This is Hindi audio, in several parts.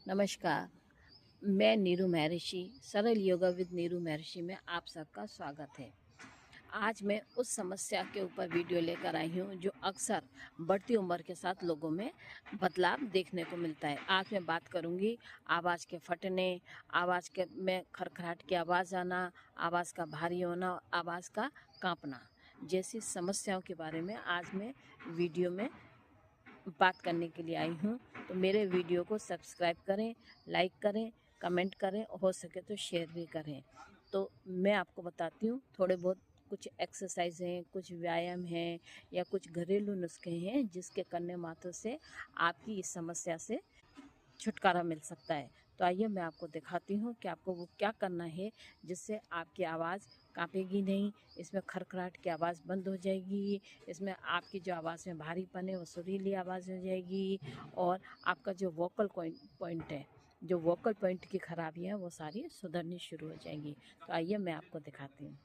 नमस्कार। मैं नीरू महर्षि सरल योगा विद नीरू महर्षि में आप सबका स्वागत है। आज मैं उस समस्या के ऊपर वीडियो लेकर आई हूँ जो अक्सर बढ़ती उम्र के साथ लोगों में बदलाव देखने को मिलता है। आज मैं बात करूँगी आवाज़ के फटने, आवाज़ के में खरखराहट की आवाज़ आना, आवाज़ का भारी होना, आवाज़ का कांपना जैसी समस्याओं के बारे में आज मैं वीडियो में बात करने के लिए आई हूँ। तो मेरे वीडियो को सब्सक्राइब करें, लाइक करें, कमेंट करें, हो सके तो शेयर भी करें। तो मैं आपको बताती हूँ थोड़े बहुत कुछ एक्सरसाइज हैं, कुछ व्यायाम हैं या कुछ घरेलू नुस्खे हैं जिसके करने मात्र से आपकी इस समस्या से छुटकारा मिल सकता है। तो आइए मैं आपको दिखाती हूँ कि आपको वो क्या करना है जिससे आपकी आवाज़ कांपेगी नहीं, इसमें खरखराहट की आवाज़ बंद हो जाएगी, इसमें आपकी जो आवाज़ में भारीपन है वो सुरीली आवाज़ हो जाएगी और आपका जो वोकल पॉइंट है, जो वोकल पॉइंट की खराबियाँ वो सारी सुधरनी शुरू हो जाएंगी। तो आइए मैं आपको दिखाती हूँ।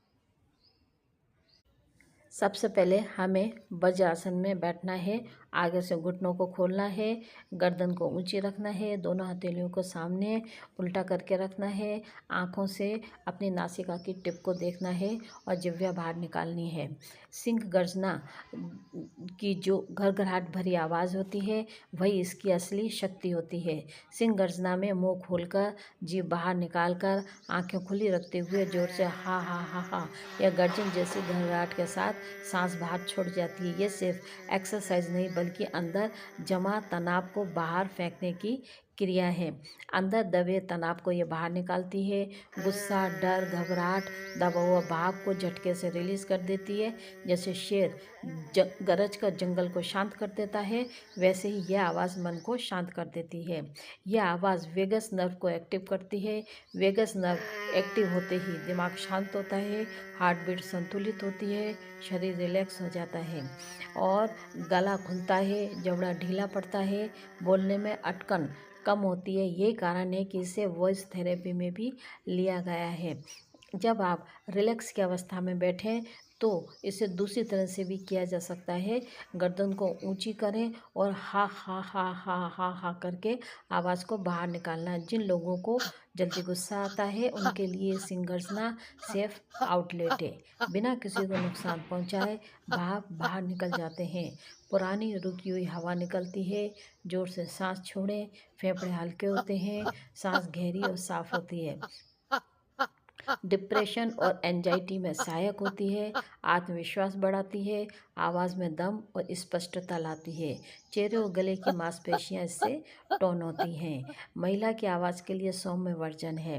सबसे पहले हमें वज्रासन में बैठना है। आगे से घुटनों को खोलना है, गर्दन को ऊंची रखना है, दोनों हथेलियों को सामने उल्टा करके रखना है। आँखों से अपनी नासिका की टिप को देखना है और जिह्वा बाहर निकालनी है। सिंह गर्जना की जो घरघराहट भरी आवाज़ होती है वही इसकी असली शक्ति होती है। सिंह गर्जना में मुंह खोलकर, जीभ बाहर निकालकर, आँखें खुली रखते हुए जोर से हा हा हा हा या गर्जन जैसी घरघराहट के साथ सांस बाहर छोड़ जाती है। ये सिर्फ एक्सरसाइज नहीं बल्कि अंदर जमा तनाव को बाहर फेंकने की क्रिया है। अंदर दबे तनाव को ये बाहर निकालती है। गुस्सा, डर, घबराहट, दबा हुआ भाव को झटके से रिलीज कर देती है। जैसे शेर गरज कर जंगल को शांत कर देता है, वैसे ही यह आवाज़ मन को शांत कर देती है। यह आवाज़ वेगस नर्व को एक्टिव करती है। वेगस नर्व एक्टिव होते ही दिमाग शांत होता है, हार्ट बीट संतुलित होती है, शरीर रिलैक्स हो जाता है और गला खुलता है, जबड़ा ढीला पड़ता है, बोलने में अटकन कम होती है। यही कारण है कि इसे वॉइस थेरेपी में भी लिया गया है। जब आप रिलैक्स की अवस्था में बैठें तो इसे दूसरी तरह से भी किया जा सकता है। गर्दन को ऊंची करें और हा हा हा हा हा हा करके आवाज़ को बाहर निकालना है। जिन लोगों को जल्दी गुस्सा आता है उनके लिए सिंह गर्जना सेफ आउटलेट है। बिना किसी को नुकसान पहुंचाए भाप बाहर निकल जाते हैं। पुरानी रुकी हुई हवा निकलती है। जोर से सांस छोड़ें, फेफड़े हल्के होते हैं, सांस गहरी और साफ होती है। डिप्रेशन और एंजाइटी में सहायक होती है, आत्मविश्वास बढ़ाती है, आवाज़ में दम और स्पष्टता लाती है। चेहरे और गले की मांसपेशियां इससे टोन होती हैं। महिला की आवाज़ के लिए सौम्य वर्जन है।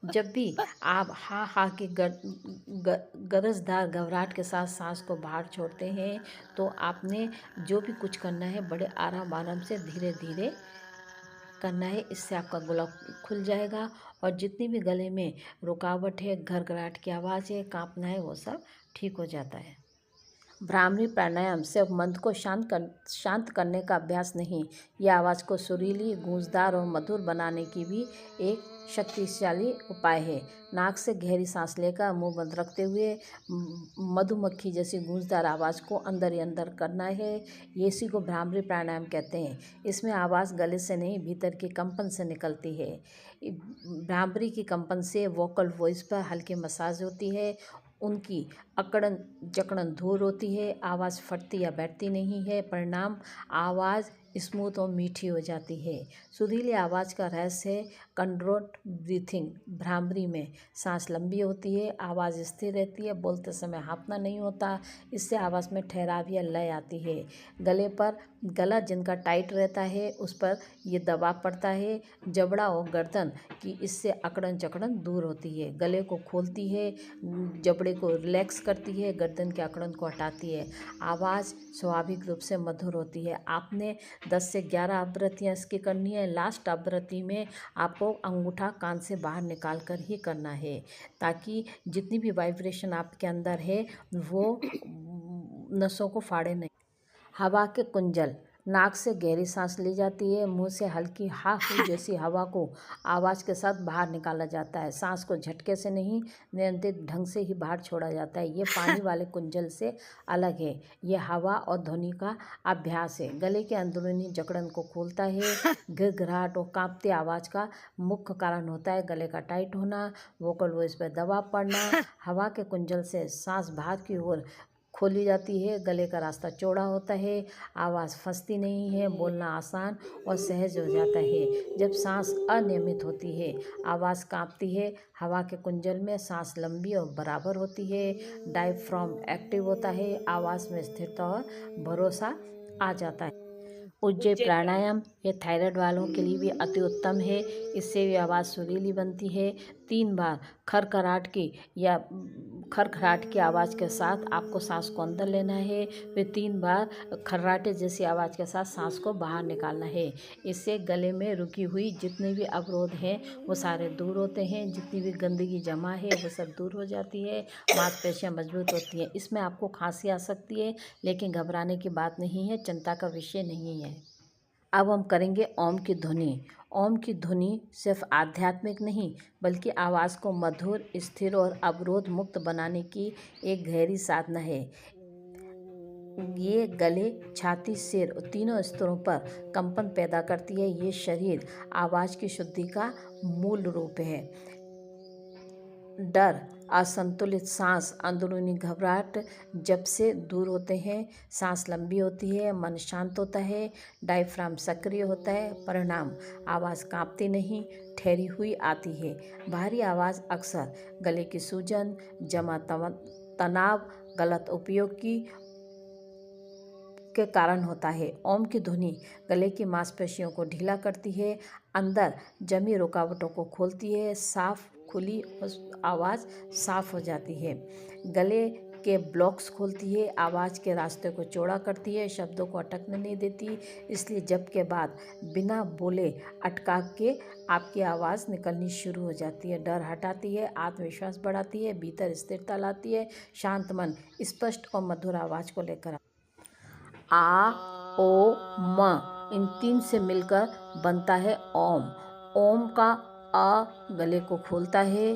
जब भी आप हा हा की गरजदार घबराहट के साथ सांस को बाहर छोड़ते हैं तो आपने जो भी कुछ करना है बड़े आराम से धीरे धीरे करना है। इससे आपका गला खुल जाएगा और जितनी भी गले में रुकावट है, घरघराहट की आवाज़ है, कांपना है, वो सब ठीक हो जाता है। भ्रामरी प्राणायाम सिर्फ मन को शांत करने का अभ्यास नहीं, यह आवाज़ को सुरीली, गूंजदार और मधुर बनाने की भी एक शक्तिशाली उपाय है। नाक से गहरी सांस लेकर मुंह बंद रखते हुए मधुमक्खी जैसी गूंजदार आवाज़ को अंदर ही अंदर करना है। ये इसी को भ्रामरी प्राणायाम कहते हैं। इसमें आवाज़ गले से नहीं भीतर के कंपन से निकलती है। भ्रामरी की कंपन से वोकल वॉइस पर हल्की मसाज होती है, उनकी अकड़न जकड़न दूर होती है, आवाज़ फटती या बैठती नहीं है। परिणाम आवाज़ स्मूथ और मीठी हो जाती है। सुरीली आवाज़ का रहस्य है कंट्रोल्ड ब्रीथिंग। भ्रामरी में सांस लंबी होती है, आवाज़ स्थिर रहती है, बोलते समय हाँफना नहीं होता। इससे आवाज़ में ठहराव या लय आती है। गले पर गला जिनका टाइट रहता है उस पर ये दबाव पड़ता है। जबड़ा और गर्दन की इससे अकड़न जकड़न दूर होती है, गले को खोलती है, जबड़े को रिलैक्स करती है, गर्दन के अकड़न को हटाती है। आवाज़ स्वाभाविक रूप से मधुर होती है। आपने 10 से 11 आवृत्तियाँ इसकी करनी है। लास्ट आवृत्ति में आपको अंगूठा कान से बाहर निकाल कर ही करना है ताकि जितनी भी वाइब्रेशन आपके अंदर है वो नसों को फाड़े नहीं। हवा के कुंजल नाक से गहरी सांस ली जाती है। मुंह से हल्की हा हू जैसी हवा को आवाज़ के साथ बाहर निकाला जाता है। सांस को झटके से नहीं, नियंत्रित ढंग से ही बाहर छोड़ा जाता है। ये पानी वाले कुंजल से अलग है। ये हवा और ध्वनि का अभ्यास है। गले के अंदरूनी जकड़न को खोलता है। घिघराहट और कांपती आवाज़ का मुख्य कारण होता है गले का टाइट होना, वोकल वॉइस पर दबाव पड़ना। हवा के कुंजल से सांस बाहर की ओर खोली जाती है। गले का रास्ता चौड़ा होता है। आवाज़ फंसती नहीं है। बोलना आसान और सहज हो जाता है। जब सांस अनियमित होती है, आवाज़ कांपती है। हवा के कुंजल में सांस लंबी और बराबर होती है। डायफ्राम एक्टिव होता है। आवाज़ में स्थिरता और भरोसा आ जाता है। उज्जै प्राणायाम ये थायराइड वालों के लिए भी अति उत्तम है। इससे भी आवाज़ सुरीली बनती है। 3 बार खरखराट की आवाज़ के साथ आपको सांस को अंदर लेना है। फिर 3 बार खर्राटे जैसी आवाज़ के साथ सांस को बाहर निकालना है। इससे गले में रुकी हुई जितने भी अवरोध हैं वो सारे दूर होते हैं। जितनी भी गंदगी जमा है वो सब दूर हो जाती है। मांसपेशियाँ मजबूत होती हैं। इसमें आपको खांसी आ सकती है, लेकिन घबराने की बात नहीं है, चिंता का विषय नहीं है। अब हम करेंगे ओम की ध्वनि। ओम की ध्वनि सिर्फ आध्यात्मिक नहीं, बल्कि आवाज़ को मधुर, स्थिर और अवरोध मुक्त बनाने की एक गहरी साधना है। ये गले, छाती, सिर और तीनों स्तरों पर कंपन पैदा करती है। ये शरीर आवाज़ की शुद्धि का मूल रूप है। डर, असंतुलित सांस, अंदरूनी घबराहट जब से दूर होते हैं। सांस लंबी होती है, मन शांत होता है, डायफ्राम सक्रिय होता है। परिणाम, आवाज़ कांपती नहीं, ठहरी हुई आती है। बाहरी आवाज़ अक्सर गले की सूजन, जमा तनाव, गलत उपयोग के कारण होता है। ओम की ध्वनि गले की मांसपेशियों को ढीला करती है, अंदर जमी रुकावटों को खोलती है। साफ खुली आवाज़ साफ हो जाती है। गले के ब्लॉक्स खोलती है, आवाज़ के रास्ते को चौड़ा करती है, शब्दों को अटकने नहीं देती। इसलिए जब के बाद बिना बोले अटका के आपकी आवाज़ निकलनी शुरू हो जाती है। डर हटाती है, आत्मविश्वास बढ़ाती है, भीतर स्थिरता लाती है। शांत मन स्पष्ट और मधुर आवाज़ को लेकर आ, ओ, म इन 3 से मिलकर बनता है ओम। ओम का अ गले को खोलता है,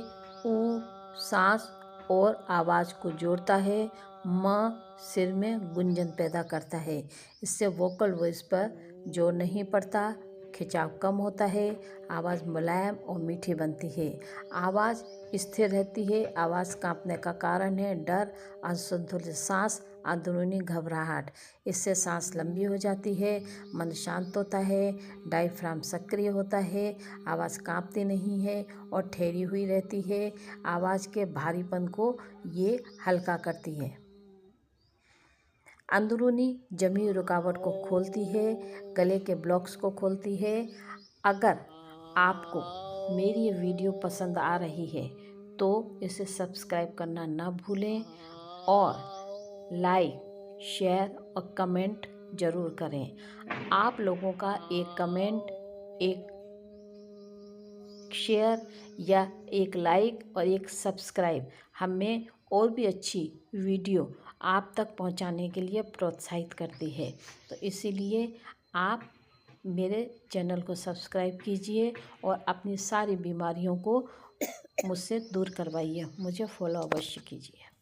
उ सांस और आवाज़ को जोड़ता है, म सिर में गुंजन पैदा करता है। इससे वोकल वॉइस पर जोर नहीं पड़ता, खिंचाव कम होता है, आवाज़ मुलायम और मीठी बनती है। आवाज़ स्थिर रहती है। आवाज़ कांपने का कारण है डर, असंतुलित सांस, अंदरूनी घबराहट। इससे सांस लंबी हो जाती है, मन शांत होता है, डायफ्राम सक्रिय होता है, आवाज़ कांपती नहीं है और ठहरी हुई रहती है। आवाज़ के भारीपन को ये हल्का करती है। अंदरूनी जमी रुकावट को खोलती है, गले के ब्लॉक्स को खोलती है। अगर आपको मेरी ये वीडियो पसंद आ रही है तो इसे सब्सक्राइब करना ना भूलें और लाइक, शेयर और कमेंट ज़रूर करें। आप लोगों का एक कमेंट, एक शेयर या एक लाइक और एक सब्सक्राइब हमें और भी अच्छी वीडियो आप तक पहुंचाने के लिए प्रोत्साहित करती है। तो इसीलिए आप मेरे चैनल को सब्सक्राइब कीजिए और अपनी सारी बीमारियों को मुझसे दूर करवाइए। मुझे फॉलो अवश्य कीजिए।